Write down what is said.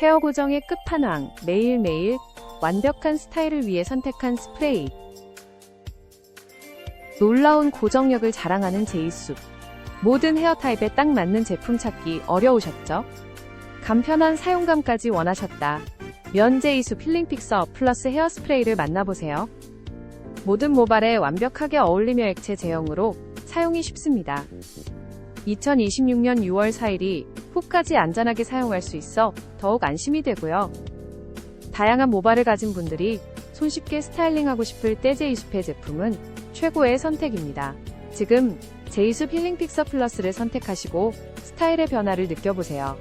헤어 고정의 끝판왕, 매일매일 완벽한 스타일을 위해 선택한 스프레이. 놀라운 고정력을 자랑하는 제이수. 모든 헤어 타입에 딱 맞는 제품 찾기 어려우셨죠? 간편한 사용감까지 원하셨다. 면 제이수 필링 픽서 플러스 헤어 스프레이를 만나보세요. 모든 모발에 완벽하게 어울리며 액체 제형으로 사용이 쉽습니다. 2026년 6월 4일이 후까지 안전하게 사용할 수 있어 더욱 안심이 되고요. 다양한 모발을 가진 분들이 손쉽게 스타일링하고 싶을 때 제이수페 제품은 최고의 선택입니다. 지금 제이수 필링 픽서 플러스를 선택하시고 스타일의 변화를 느껴보세요.